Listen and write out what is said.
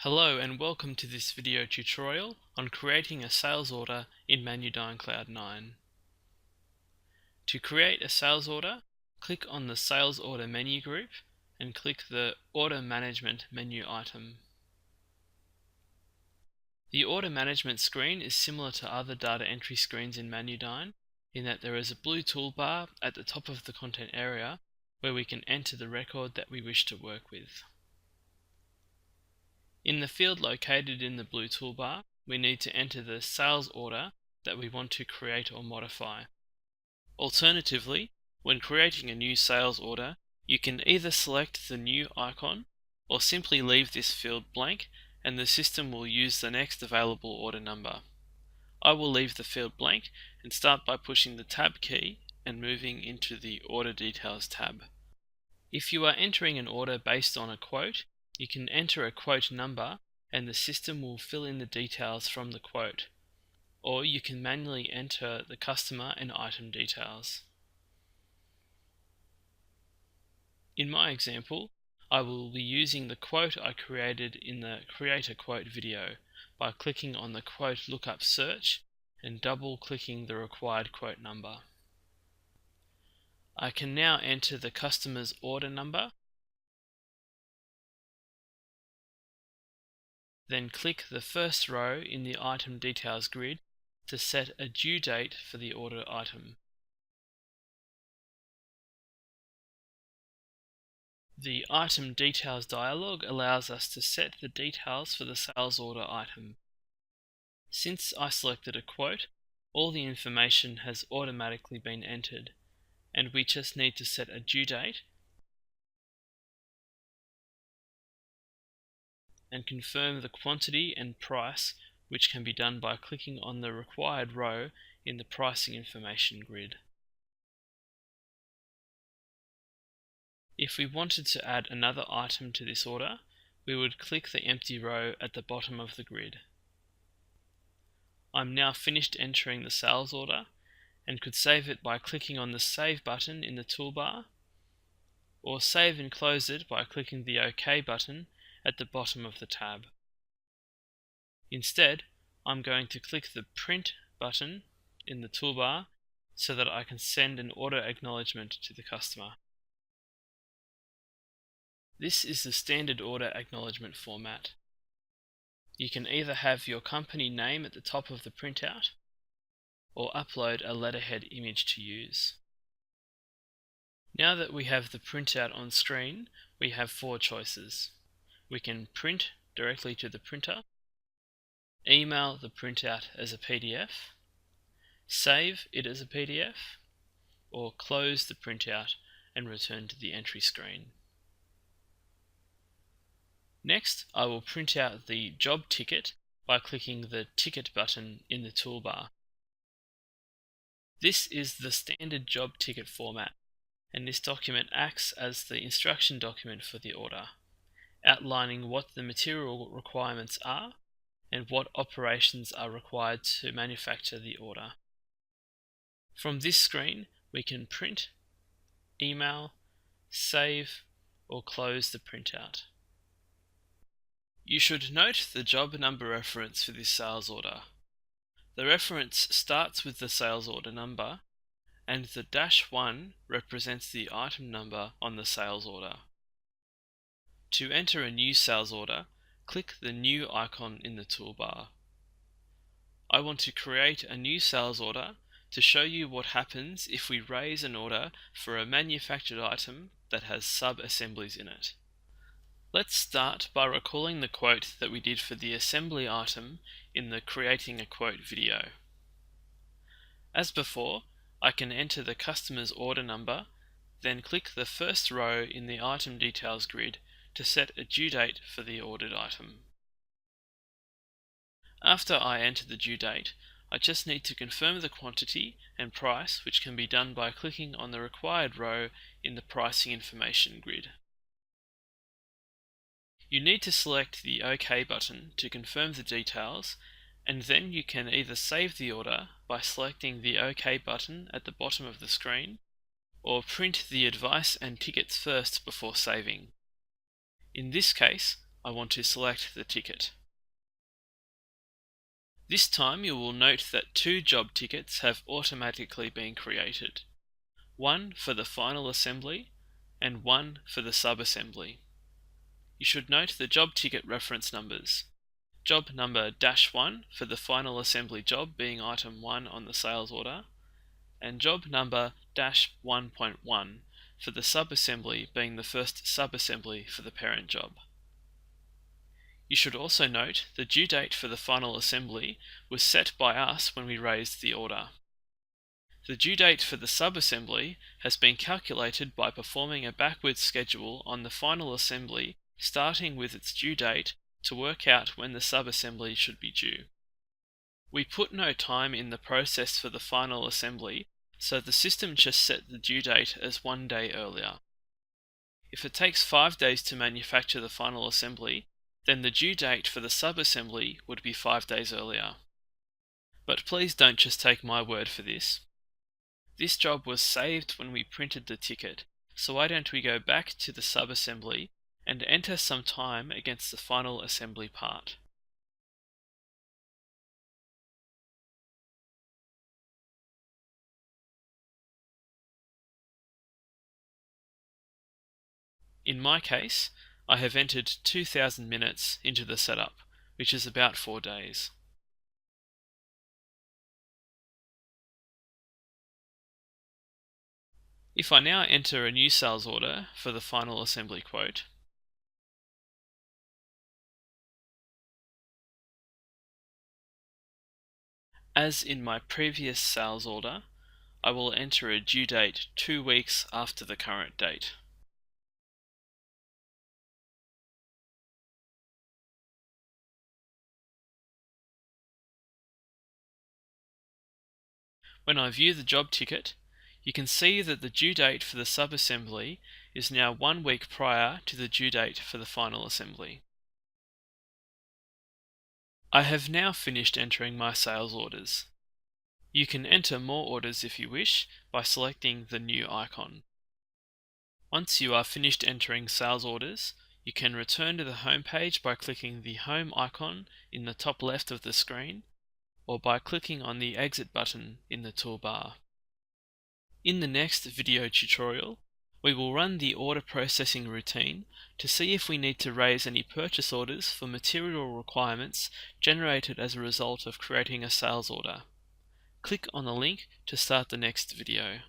Hello and welcome to this video tutorial on creating a sales order in ManuDyn Cloud 9. To create a sales order, click on the Sales Order menu group and click the Order Management menu item. The Order Management screen is similar to other data entry screens in ManuDyn in that there is a blue toolbar at the top of the content area where we can enter the record that we wish to work with. In the field located in the blue toolbar, we need to enter the sales order that we want to create or modify. Alternatively, when creating a new sales order, you can either select the new icon or simply leave this field blank and the system will use the next available order number. I will leave the field blank and start by pushing the Tab key and moving into the Order Details tab. If you are entering an order based on a quote, you can enter a quote number and the system will fill in the details from the quote, or you can manually enter the customer and item details. In my example, I will be using the quote I created in the Create a Quote video by clicking on the quote lookup search and double-clicking the required quote number. I can now enter the customer's order number, then click the first row in the item details grid to set a due date for the order item. The item details dialog allows us to set the details for the sales order item. Since I selected a quote, all the information has automatically been entered, and we just need to set a due date and confirm the quantity and price, which can be done by clicking on the required row in the pricing information grid. If we wanted to add another item to this order, we would click the empty row at the bottom of the grid. I'm now finished entering the sales order and could save it by clicking on the Save button in the toolbar, or save and close it by clicking the OK button at the bottom of the tab. Instead, I'm going to click the Print button in the toolbar so that I can send an order acknowledgement to the customer. This is the standard order acknowledgement format. You can either have your company name at the top of the printout or upload a letterhead image to use. Now that we have the printout on screen, we have four choices. We can print directly to the printer, email the printout as a PDF, save it as a PDF, or close the printout and return to the entry screen. Next, I will print out the job ticket by clicking the Ticket button in the toolbar. This is the standard job ticket format, and this document acts as the instruction document for the order, outlining what the material requirements are and what operations are required to manufacture the order. From this screen, we can print, email, save, or close the printout. You should note the job number reference for this sales order. The reference starts with the sales order number, and the -1 represents the item number on the sales order. To enter a new sales order, click the New icon in the toolbar. I want to create a new sales order to show you what happens if we raise an order for a manufactured item that has sub-assemblies in it. Let's start by recalling the quote that we did for the assembly item in the Creating a Quote video. As before, I can enter the customer's order number, then click the first row in the item details grid to set a due date for the ordered item. After I enter the due date, I just need to confirm the quantity and price, which can be done by clicking on the required row in the pricing information grid. You need to select the OK button to confirm the details, and then you can either save the order by selecting the OK button at the bottom of the screen, or print the advice and tickets first before saving. In this case, I want to select the ticket. This time you will note that two job tickets have automatically been created, one for the final assembly and one for the sub-assembly. You should note the job ticket reference numbers. Job number -1 for the final assembly job being item 1 on the sales order, and job number -1.1 for the sub-assembly being the first sub-assembly for the parent job. You should also note the due date for the final assembly was set by us when we raised the order. The due date for the sub-assembly has been calculated by performing a backwards schedule on the final assembly starting with its due date to work out when the sub-assembly should be due. We put no time in the process for the final assembly, so the system just set the due date as 1 day earlier. If it takes 5 days to manufacture the final assembly, then the due date for the sub-assembly would be 5 days earlier. But please don't just take my word for this. This job was saved when we printed the ticket, so why don't we go back to the sub-assembly and enter some time against the final assembly part. In my case, I have entered 2000 minutes into the setup, which is about 4 days. If I now enter a new sales order for the final assembly quote, as in my previous sales order, I will enter a due date 2 weeks after the current date. When I view the job ticket, you can see that the due date for the sub-assembly is now 1 week prior to the due date for the final assembly. I have now finished entering my sales orders. You can enter more orders if you wish by selecting the new icon. Once you are finished entering sales orders, you can return to the home page by clicking the home icon in the top left of the screen, or by clicking on the exit button in the toolbar. In the next video tutorial, we will run the order processing routine to see if we need to raise any purchase orders for material requirements generated as a result of creating a sales order. Click on the link to start the next video.